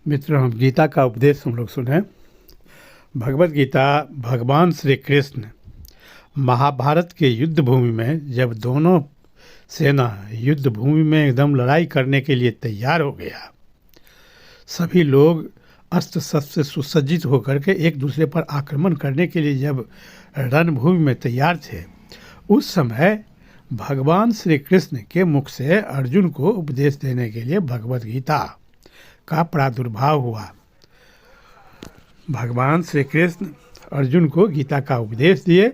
मित्रों, हम गीता का उपदेश हम लोग सुने। भगवत गीता भगवान श्री कृष्ण महाभारत के युद्ध भूमि में जब दोनों सेना युद्ध भूमि में एकदम लड़ाई करने के लिए तैयार हो गया, सभी लोग अस्त्र शस्त्र से सुसज्जित होकर के एक दूसरे पर आक्रमण करने के लिए जब रणभूमि में तैयार थे, उस समय भगवान श्री कृष्ण के मुख से अर्जुन को उपदेश देने के लिए भगवत गीता का प्रादुर्भाव हुआ। भगवान श्री कृष्ण अर्जुन को गीता का उपदेश दिए।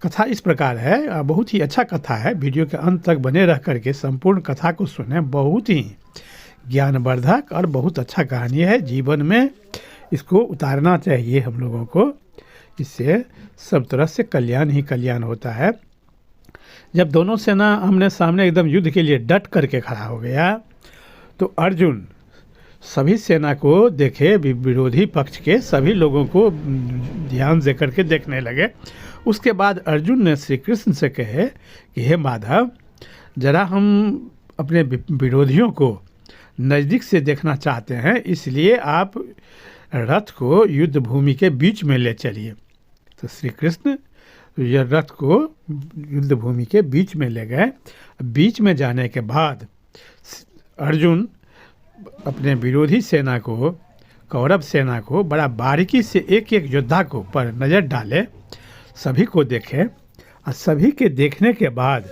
कथा इस प्रकार है, बहुत ही अच्छा कथा है। वीडियो के अंत तक बने रह करके संपूर्ण कथा को सुने। बहुत ही ज्ञानवर्धक और बहुत अच्छा कहानी है। जीवन में इसको उतारना चाहिए हम लोगों को, इससे सब तरह से कल्याण ही कल्याण होता है। जब दोनों सेना आमने सामने एकदम युद्ध के लिए डट करके खड़ा हो गया, तो अर्जुन सभी सेना को देखे, विरोधी पक्ष के सभी लोगों को ध्यान दे करके देखने लगे। उसके बाद अर्जुन ने श्री कृष्ण से कहे कि हे माधव, जरा हम अपने विरोधियों को नज़दीक से देखना चाहते हैं, इसलिए आप रथ को युद्ध भूमि के बीच में ले चलिए। तो श्री कृष्ण यह रथ को युद्ध भूमि के बीच में ले गए। बीच में जाने के बाद अर्जुन अपने विरोधी सेना को, कौरव सेना को बड़ा बारीकी से एक एक योद्धा को पर नज़र डाले, सभी को देखे। और सभी के देखने के बाद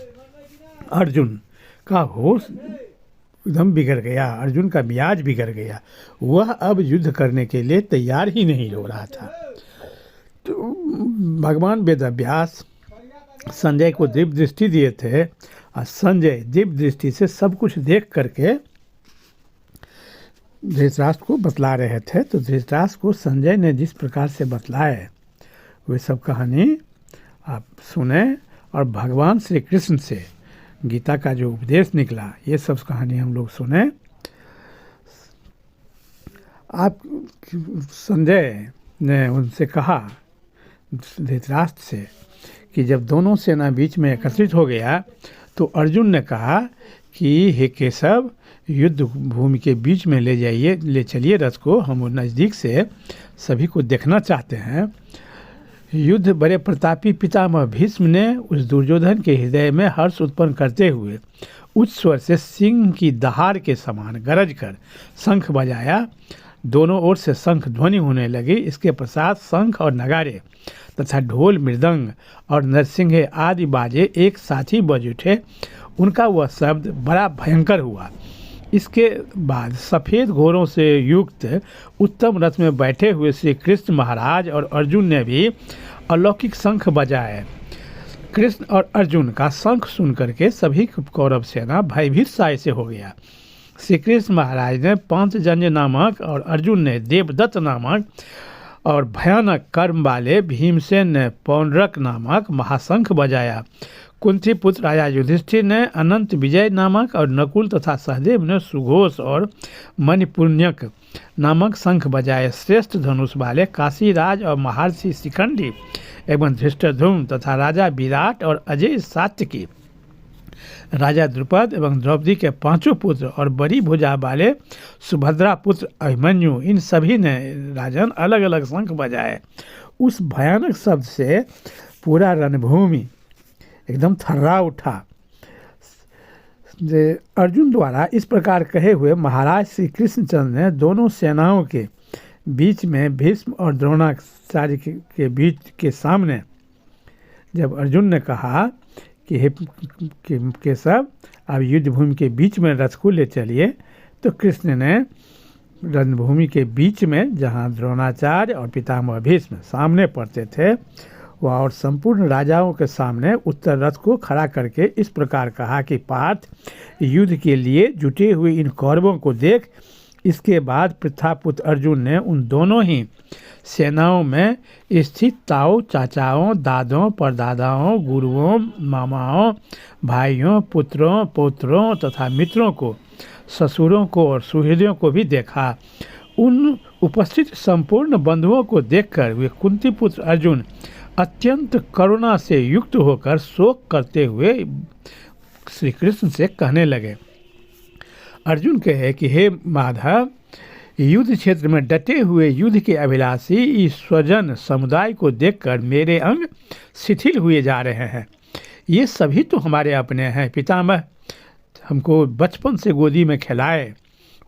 अर्जुन का होश एकदम बिगड़ गया, अर्जुन का मिजाज बिगड़ गया। वह अब युद्ध करने के लिए तैयार ही नहीं हो रहा था। तो भगवान वेदव्यास संजय को दिव्य दृष्टि दिए थे, और संजय दिव्य दृष्टि से सब कुछ देख करके धृतराष्ट्र को बतला रहे थे। तो धृतराष्ट्र को संजय ने जिस प्रकार से बतलाए, वे सब कहानी आप सुने। और भगवान श्री कृष्ण से गीता का जो उपदेश निकला, ये सब कहानी हम लोग सुने। आप संजय ने उनसे कहा, धृतराष्ट्र से, कि जब दोनों सेना बीच में एकत्रित हो गया, तो अर्जुन ने कहा कि हे केशव, युद्ध भूमि के बीच में ले चलिए रथ को, हम नज़दीक से सभी को देखना चाहते हैं। युद्ध बड़े प्रतापी पितामह भीष्म ने उस दुर्योधन के हृदय में हर्ष उत्पन्न करते हुए उच्च स्वर से सिंह की दहाड़ के समान गरज कर शंख बजाया। दोनों ओर से शंख ध्वनि होने लगी। इसके पश्चात शंख और नगारे तथा ढोल, मृदंग और नरसिंहे आदि बाजे एक साथ ही बज उठे। उनका वह शब्द बड़ा भयंकर हुआ। इसके बाद सफ़ेद घोड़ों से युक्त उत्तम रथ में बैठे हुए श्री कृष्ण महाराज और अर्जुन ने भी अलौकिक शंख बजाए। कृष्ण और अर्जुन का शंख सुन करके सभी कौरव सेना भयभीत सा ऐसे हो गया। श्री कृष्ण महाराज ने पांचजन्य नामक और अर्जुन ने देवदत्त नामक और भयानक कर्म वाले भीमसेन ने पौंड्रक नामक महाशंख बजाया। कुंती पुत्र राजा युधिष्ठिर ने अनंत विजय नामक और नकुल तथा सहदेव ने सुघोष और मणिपुण्यक नामक शंख बजाए। श्रेष्ठ धनुष वाले काशीराज और महर्षि शिखंडी एवं धृष्टद्युम्न तथा राजा विराट और अजय सात्यकी, राजा द्रुपद एवं द्रौपदी के पांचों पुत्र और बड़ी भुजा वाले सुभद्रा पुत्र अभिमन्यु, इन सभी ने राजन अलग अलग शंख बजाए। उस भयानक शब्द से पूरा रणभूमि एकदम थर्रा उठा। अर्जुन द्वारा इस प्रकार कहे हुए महाराज श्री कृष्णचंद्र ने दोनों सेनाओं के बीच में भीष्म और द्रोणाचार्य के बीच के सामने जब अर्जुन ने कहा कि हे केशव, अब युद्ध भूमि के बीच में रथ को ले चलिए, तो कृष्ण ने रणभूमि के बीच में, जहाँ द्रोणाचार्य और पितामह भीष्म सामने पड़ते थे, वह और संपूर्ण राजाओं के सामने उत्तर रथ को खड़ा करके इस प्रकार कहा कि पार्थ, युद्ध के लिए जुटे हुए इन कौरवों को देख। इसके बाद पृथ्वीपुत्र अर्जुन ने उन दोनों ही सेनाओं में स्थित ताऊ, चाचाओं, दादों, परदादाओं, गुरुओं, मामाओं, भाइयों, पुत्रों, पौत्रों तथा मित्रों को, ससुरों को और सुहृदों को भी देखा। उन उपस्थित संपूर्ण बंधुओं को देखकर वे कुंती पुत्र अर्जुन अत्यंत करुणा से युक्त होकर शोक करते हुए श्री कृष्ण से कहने लगे। अर्जुन कहे कि हे माधव, युद्ध क्षेत्र में डटे हुए युद्ध के अभिलाषी इस स्वजन समुदाय को देखकर मेरे अंग शिथिल हुए जा रहे हैं। ये सभी तो हमारे अपने हैं। पितामह हमको बचपन से गोदी में खिलाए,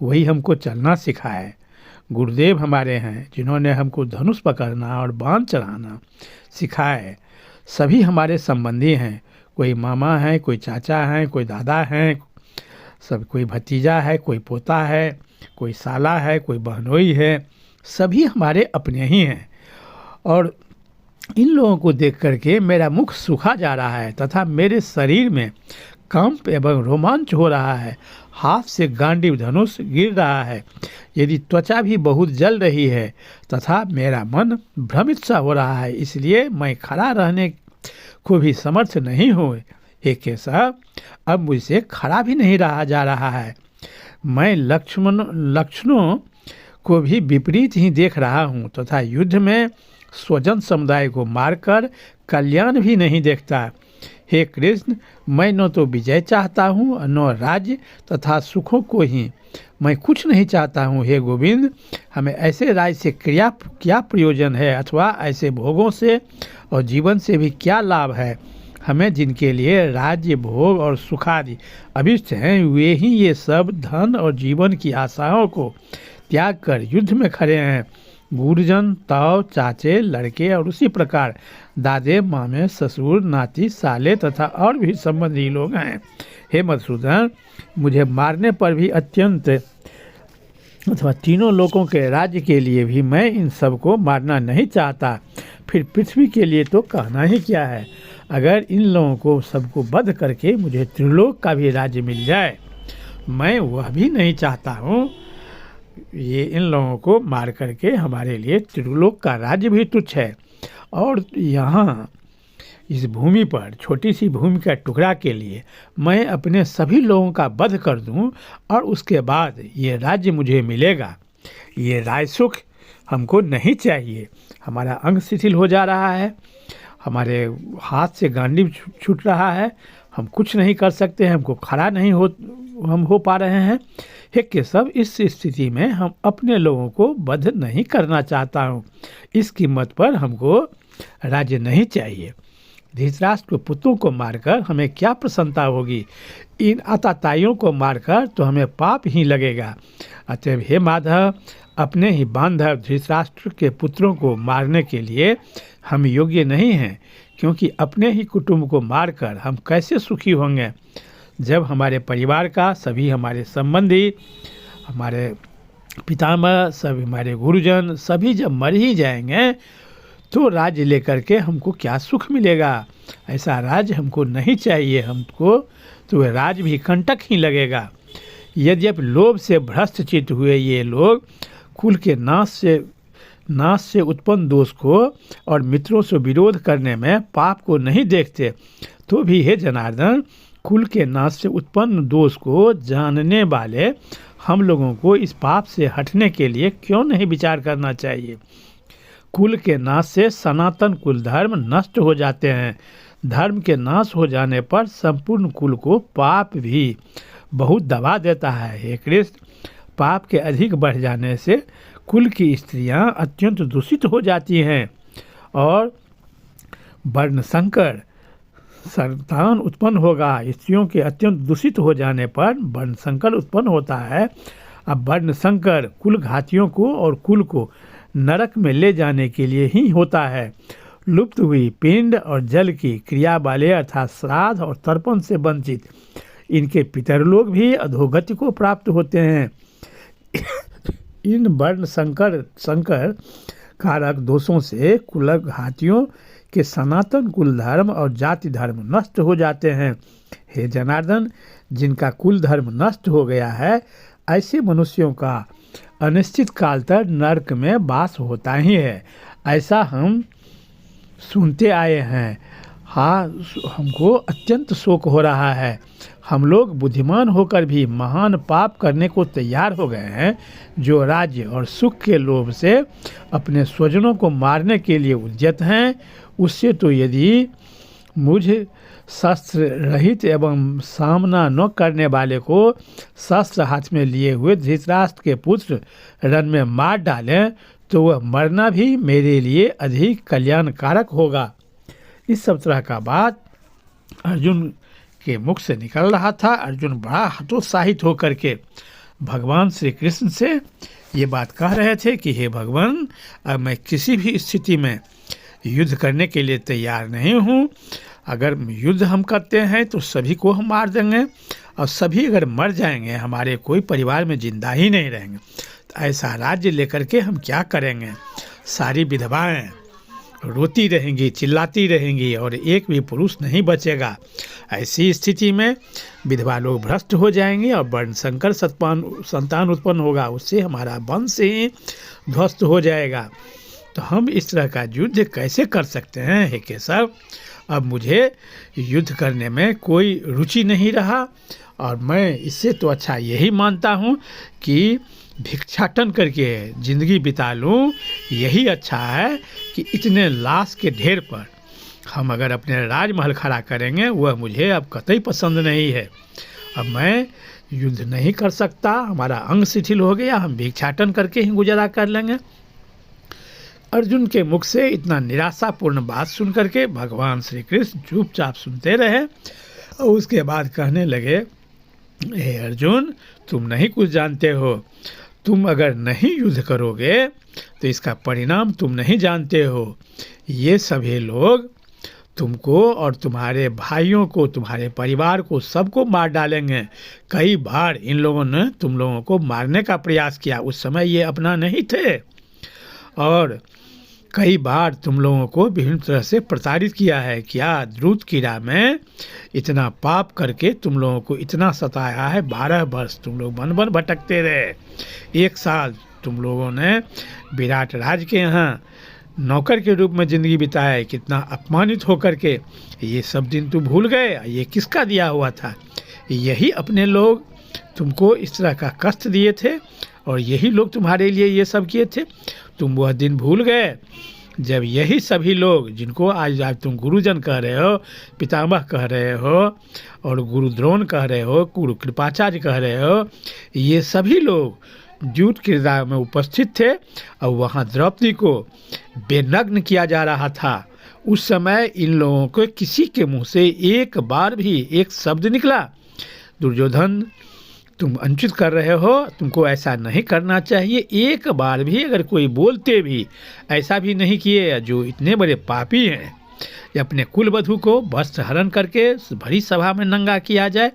वही हमको चलना सिखाए। गुरुदेव हमारे हैं जिन्होंने हमको धनुष पकड़ना और बाण चलाना सिखाए। सभी हमारे संबंधी हैं, कोई मामा है, कोई चाचा है, कोई दादा हैं, सब कोई भतीजा है, कोई पोता है, कोई साला है, कोई बहनोई है, सभी हमारे अपने ही हैं। और इन लोगों को देख करके मेरा मुख सूखा जा रहा है तथा मेरे शरीर में कंप एवं रोमांच हो रहा है। हाथ से गांडीव धनुष गिर रहा है। यदि त्वचा भी बहुत जल रही है तथा मेरा मन भ्रमित सा हो रहा है, इसलिए मैं खड़ा रहने को भी समर्थ नहीं हूँ। हे केशव, अब मुझसे खड़ा भी नहीं रहा जा रहा है। मैं लक्षणों को भी विपरीत ही देख रहा हूँ तथा युद्ध में स्वजन समुदाय को मारकर कल्याण भी नहीं देखता। हे कृष्ण, मैं न तो विजय चाहता हूँ न राज्य तथा सुखों को ही। मैं कुछ नहीं चाहता हूँ। हे गोविंद, हमें ऐसे राज्य से क्या प्रयोजन है अथवा ऐसे भोगों से और जीवन से भी क्या लाभ है। हमें जिनके लिए राज्य भोग और सुखादि अभिष्ट हैं, वे ही ये सब धन और जीवन की आशाओं को त्याग कर युद्ध में खड़े हैं। गुरुजन, ताऊ, चाचे, लड़के और उसी प्रकार दादे, मामे, ससुर, नाती, साले तथा और भी संबंधी लोग हैं। हे मधुसूदन, मुझे मारने पर भी अत्यंत अथवा तीनों लोगों के राज्य के लिए भी मैं इन सबको मारना नहीं चाहता। फिर पृथ्वी के लिए तो कहना ही क्या है। अगर इन लोगों को सबको वध करके मुझे त्रिलोक का भी राज्य मिल जाए, मैं वह भी नहीं चाहता हूँ। ये इन लोगों को मार करके हमारे लिए त्रिलोक का राज्य भी तुच्छ है। और यहाँ इस भूमि पर छोटी सी भूमि का टुकड़ा के लिए मैं अपने सभी लोगों का वध कर दूं और उसके बाद ये राज्य मुझे मिलेगा। ये राज सुख हमको नहीं चाहिए। हमारा अंग शिथिल हो जा रहा है, हमारे हाथ से गांडीव छूट रहा है, हम कुछ नहीं कर सकते हैं, हमको खड़ा नहीं हो पा रहे हैं। हे केशव, इस स्थिति में हम अपने लोगों को वध नहीं करना चाहता हूँ। इस कीमत पर हमको राज्य नहीं चाहिए। धृतराष्ट्र के पुत्रों को मारकर हमें क्या प्रसन्नता होगी। इन आताताइयों को मारकर तो हमें पाप ही लगेगा। अतएव हे माधव, अपने ही बांधव धृतराष्ट्र के पुत्रों को मारने के लिए हम योग्य नहीं हैं, क्योंकि अपने ही कुटुंब को मारकर हम कैसे सुखी होंगे। जब हमारे परिवार का सभी हमारे संबंधी, हमारे पितामह, सभी हमारे गुरुजन सभी जब मर ही जाएंगे तो राज्य लेकर के हमको क्या सुख मिलेगा। ऐसा राज्य हमको नहीं चाहिए। हमको तो वह राज्य भी कंटक ही लगेगा। यद्यपि लोभ से भ्रष्ट चित्त हुए ये लोग कुल के नाश से उत्पन्न दोष को और मित्रों से विरोध करने में पाप को नहीं देखते, तो भी हे जनार्दन, कुल के नाश से उत्पन्न दोष को जानने वाले हम लोगों को इस पाप से हटने के लिए क्यों नहीं विचार करना चाहिए। कुल के नाश से सनातन कुल धर्म नष्ट हो जाते हैं। धर्म के नाश हो जाने पर संपूर्ण कुल को पाप भी बहुत दबा देता है। हे कृष्ण, पाप के अधिक बढ़ जाने से कुल की स्त्रियां अत्यंत दूषित हो जाती हैं और वर्ण संकर संतान उत्पन्न होगा। स्त्रियों के अत्यंत दूषित हो जाने पर वर्ण संकर उत्पन्न होता है। अब वर्ण संकर कुल घातियों को और कुल को नरक में ले जाने के लिए ही होता है। लुप्त हुई पिंड और जल की क्रिया वाले अर्थात श्राद्ध और तर्पण से वंचित इनके पितरलोक भी अधोगति को प्राप्त होते हैं। इन वर्ण संकर कारक दोषों से कुलघातियों के सनातन कुल धर्म और जाति धर्म नष्ट हो जाते हैं। हे जनार्दन, जिनका कुल धर्म नष्ट हो गया है, ऐसे मनुष्यों का अनिश्चित काल तक नरक में वास होता ही है। ऐसा हम सुनते आए हैं। हाँ, हमको अत्यंत शोक हो रहा है। हम लोग बुद्धिमान होकर भी महान पाप करने को तैयार हो गए हैं, जो राज्य और सुख के लोभ से अपने स्वजनों को मारने के लिए उद्यत हैं। उससे तो यदि मुझ शस्त्र रहित एवं सामना न करने वाले को शस्त्र हाथ में लिए हुए धृतराष्ट्र के पुत्र रण में मार डालें तो वह मरना भी मेरे लिए अधिक कल्याणकारक होगा। इस सब तरह का बात अर्जुन के मुख से निकल रहा था। अर्जुन बड़ा हतोत्साहित होकर के भगवान श्री कृष्ण से ये बात कह रहे थे कि हे भगवान, अब मैं किसी भी स्थिति में युद्ध करने के लिए तैयार नहीं हूँ। अगर युद्ध हम करते हैं तो सभी को हम मार देंगे और सभी अगर मर जाएंगे, हमारे कोई परिवार में जिंदा ही नहीं रहेंगे। तो ऐसा राज्य लेकर के हम क्या करेंगे? सारी विधवाएं रोती रहेंगी, चिल्लाती रहेंगी और एक भी पुरुष नहीं बचेगा। ऐसी स्थिति में विधवा लोग भ्रष्ट हो जाएंगे और वर्ण संकर संतान उत्पन्न होगा, उससे हमारा वंश ही ध्वस्त हो जाएगा। तो हम इस तरह का युद्ध कैसे कर सकते हैं हे केशव? अब मुझे युद्ध करने में कोई रुचि नहीं रहा और मैं इससे तो अच्छा यही मानता हूँ कि भिक्षाटन करके ज़िंदगी बिता लूँ। यही अच्छा है कि इतने लाश के ढेर पर हम अगर अपने राजमहल खड़ा करेंगे, वह मुझे अब कतई पसंद नहीं है। अब मैं युद्ध नहीं कर सकता, हमारा अंग शिथिल हो गया, हम भिक्षाटन करके ही गुजारा कर लेंगे। अर्जुन के मुख से इतना निराशापूर्ण बात सुन करके भगवान श्री कृष्ण चुपचाप सुनते रहे और उसके बाद कहने लगे, हे अर्जुन, तुम नहीं कुछ जानते हो। तुम अगर नहीं युद्ध करोगे तो इसका परिणाम तुम नहीं जानते हो। ये सभी लोग तुमको और तुम्हारे भाइयों को, तुम्हारे परिवार को, सबको मार डालेंगे। कई बार इन लोगों ने तुम लोगों को मारने का प्रयास किया, उस समय ये अपना नहीं थे, और कई बार तुम लोगों को विभिन्न तरह से प्रताड़ित किया है। क्या द्रुत कीड़ा में इतना पाप करके तुम लोगों को इतना सताया है? 12 वर्ष तुम लोग वन वन भटकते रहे। 1 साल तुम लोगों ने विराट राज के यहाँ नौकर के रूप में ज़िंदगी बिताया। कितना अपमानित होकर के ये सब दिन तुम भूल गए। ये किसका दिया हुआ था? यही अपने लोग तुमको इस तरह का कष्ट दिए थे और यही लोग तुम्हारे लिए ये सब किए थे। तुम वह दिन भूल गए जब यही सभी लोग, जिनको आज तुम गुरुजन कह रहे हो, पितामह कह रहे हो और गुरु द्रोण कह रहे हो, गुरु कृपाचार्य कह रहे हो, ये सभी लोग जूट किरदार में उपस्थित थे और वहाँ द्रौपदी को बेनग्न किया जा रहा था। उस समय इन लोगों को किसी के मुंह से एक बार भी एक शब्द निकला, दुर्योधन तुम अनुचित कर रहे हो, तुमको ऐसा नहीं करना चाहिए, एक बार भी अगर कोई बोलते भी ऐसा भी नहीं किए। जो इतने बड़े पापी हैं, अपने कुल वधू को वस्त्र हरण करके भरी सभा में नंगा किया जाए,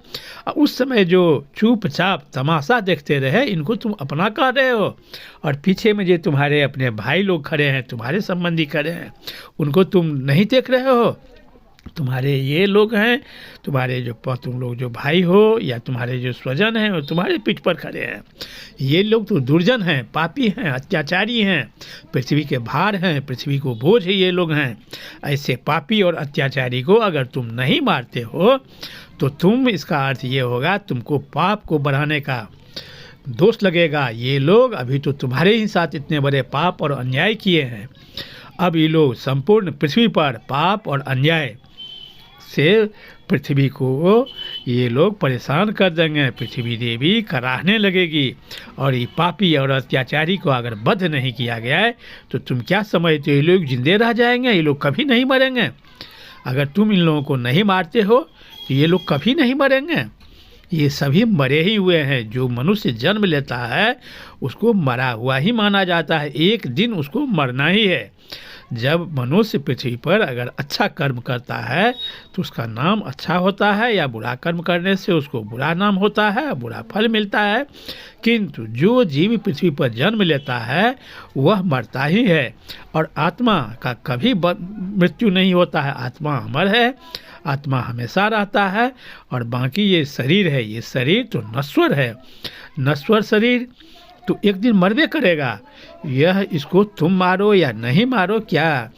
और उस समय जो चुपचाप तमाशा देखते रहे, इनको तुम अपना कह रहे हो। और पीछे में जो तुम्हारे अपने भाई लोग खड़े हैं, तुम्हारे संबंधी खड़े हैं, उनको तुम नहीं देख रहे हो। तुम्हारे ये लोग हैं, तुम्हारे जो तुम लोग जो भाई हो या तुम्हारे जो स्वजन हैं, वो तुम्हारे पीठ पर खड़े हैं। ये लोग तो दुर्जन हैं, पापी हैं, अत्याचारी हैं, पृथ्वी के भार हैं, पृथ्वी को बोझ ये लोग हैं। ऐसे पापी और अत्याचारी को अगर तुम नहीं मारते हो तो तुम, इसका अर्थ ये होगा तुमको पाप को बढ़ाने का दोष लगेगा। ये लोग अभी तो तुम्हारे ही साथ इतने बड़े पाप और अन्याय किए हैं, अब ये लोग संपूर्ण पृथ्वी पर पाप और अन्याय से पृथ्वी को ये लोग परेशान कर देंगे। पृथ्वी देवी कराहने लगेगी और ये पापी और अत्याचारी को अगर वध नहीं किया गया है तो तुम क्या समझते हो? ये लोग जिंदे रह जाएंगे, ये लोग कभी नहीं मरेंगे। अगर तुम इन लोगों को नहीं मारते हो तो ये लोग कभी नहीं मरेंगे। ये सभी मरे ही हुए हैं। जो मनुष्य जन्म लेता है उसको मरा हुआ ही माना जाता है, एक दिन उसको मरना ही है। जब मनुष्य पृथ्वी पर अगर अच्छा कर्म करता है तो उसका नाम अच्छा होता है, या बुरा कर्म करने से उसको बुरा नाम होता है, बुरा फल मिलता है। किंतु जो जीव पृथ्वी पर जन्म लेता है वह मरता ही है, और आत्मा का कभी मृत्यु नहीं होता है। आत्मा अमर है, आत्मा हमेशा रहता है। और बाकी ये शरीर है, ये शरीर तो नश्वर है, नश्वर शरीर तो एक दिन मरबे करेगा। यह इसको तुम मारो या नहीं मारो, क्या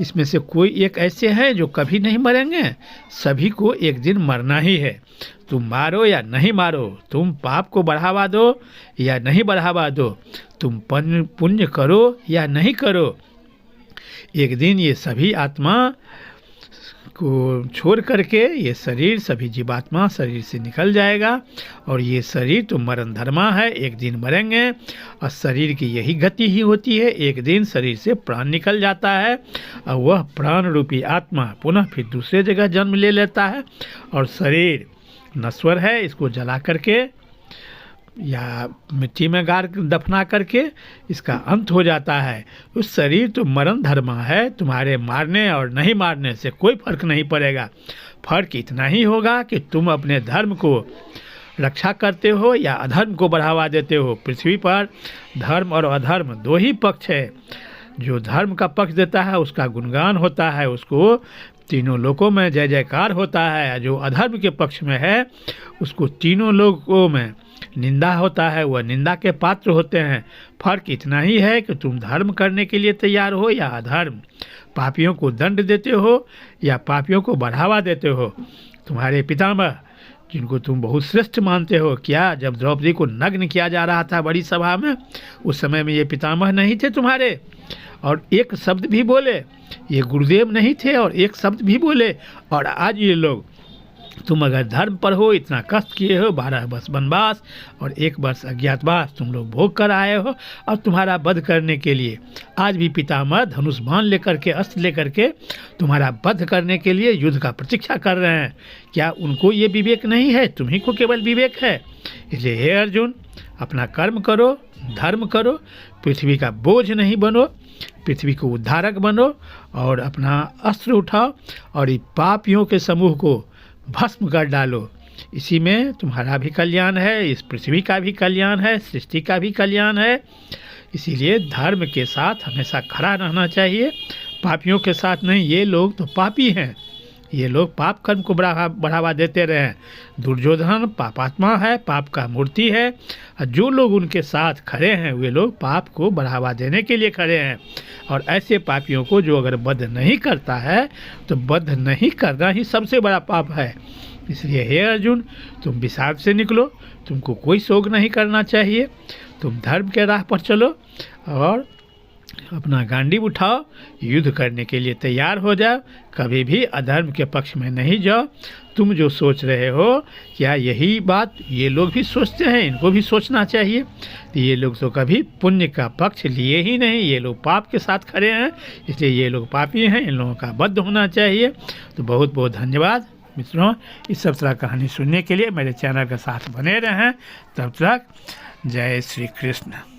इसमें से कोई एक ऐसे हैं जो कभी नहीं मरेंगे? सभी को एक दिन मरना ही है। तुम मारो या नहीं मारो, तुम पाप को बढ़ावा दो या नहीं बढ़ावा दो, तुम पुण्य करो या नहीं करो, एक दिन ये सभी आत्मा को छोड़ करके ये शरीर, सभी जीवात्मा शरीर से निकल जाएगा और ये शरीर तो मरण धर्मा है, एक दिन मरेंगे और शरीर की यही गति ही होती है, एक दिन शरीर से प्राण निकल जाता है और वह प्राण रूपी आत्मा पुनः फिर दूसरे जगह जन्म ले लेता है और शरीर नश्वर है, इसको जला करके या मिट्टी में गाड़ दफना करके इसका अंत हो जाता है। उस शरीर तो मरण धर्मा है, तुम्हारे मारने और नहीं मारने से कोई फर्क नहीं पड़ेगा। फर्क इतना ही होगा कि तुम अपने धर्म को रक्षा करते हो या अधर्म को बढ़ावा देते हो। पृथ्वी पर धर्म और अधर्म दो ही पक्ष है। जो धर्म का पक्ष देता है उसका गुणगान होता है, उसको तीनों लोकों में जय जयकार होता है। जो अधर्म के पक्ष में है उसको तीनों लोकों में निंदा होता है, वह निंदा के पात्र होते हैं। फर्क इतना ही है कि तुम धर्म करने के लिए तैयार हो या अधर्म, पापियों को दंड देते हो या पापियों को बढ़ावा देते हो। तुम्हारे पितामह जिनको तुम बहुत श्रेष्ठ मानते हो, क्या जब द्रौपदी को नग्न किया जा रहा था बड़ी सभा में, उस समय में ये पितामह नहीं थे तुम्हारे और एक शब्द भी बोले? ये गुरुदेव नहीं थे और एक शब्द भी बोले? और आज ये लोग, तुम अगर धर्म पर हो, इतना कष्ट किए हो, 12 वर्ष वनवास और 1 वर्ष अज्ञातवास तुम लोग भोग कर आए हो और तुम्हारा वध करने के लिए आज भी पितामह धनुष बाण लेकर के, अस्त्र लेकर के तुम्हारा वध करने के लिए युद्ध का प्रतीक्षा कर रहे हैं। क्या उनको ये विवेक नहीं है? तुम्ही को केवल विवेक है। इसलिए हे अर्जुन, अपना कर्म करो, धर्म करो, पृथ्वी का बोझ नहीं बनो, पृथ्वी को उद्धारक बनो और अपना अस्त्र उठाओ और इस पापियों के समूह को भस्म कर डालो। इसी में तुम्हारा भी कल्याण है, इस पृथ्वी का भी कल्याण है, सृष्टि का भी कल्याण है। इसीलिए धर्म के साथ हमेशा खड़ा रहना चाहिए, पापियों के साथ नहीं। ये लोग तो पापी हैं, ये लोग पाप कर्म को बढ़ावा देते रहे। दुर्योधन पापात्मा है, पाप का मूर्ति है और जो लोग उनके साथ खड़े हैं वे लोग पाप को बढ़ावा देने के लिए खड़े हैं। और ऐसे पापियों को जो अगर वध नहीं करता है तो वध नहीं करना ही सबसे बड़ा पाप है। इसलिए हे अर्जुन, तुम विषाद से निकलो, तुमको कोई शोक नहीं करना चाहिए, तुम धर्म के राह पर चलो और अपना गांडीव उठाओ, युद्ध करने के लिए तैयार हो जाओ, कभी भी अधर्म के पक्ष में नहीं जाओ। तुम जो सोच रहे हो क्या यही बात ये लोग भी सोचते हैं? इनको भी सोचना चाहिए। तो ये लोग तो कभी पुण्य का पक्ष लिए ही नहीं, ये लोग पाप के साथ खड़े हैं, इसलिए ये लोग पापी हैं, इन लोगों का वध होना चाहिए। तो बहुत बहुत धन्यवाद मित्रों, इस सब तरह कहानी सुनने के लिए मेरे चैनल के साथ बने रहें। तब तक जय श्री कृष्ण।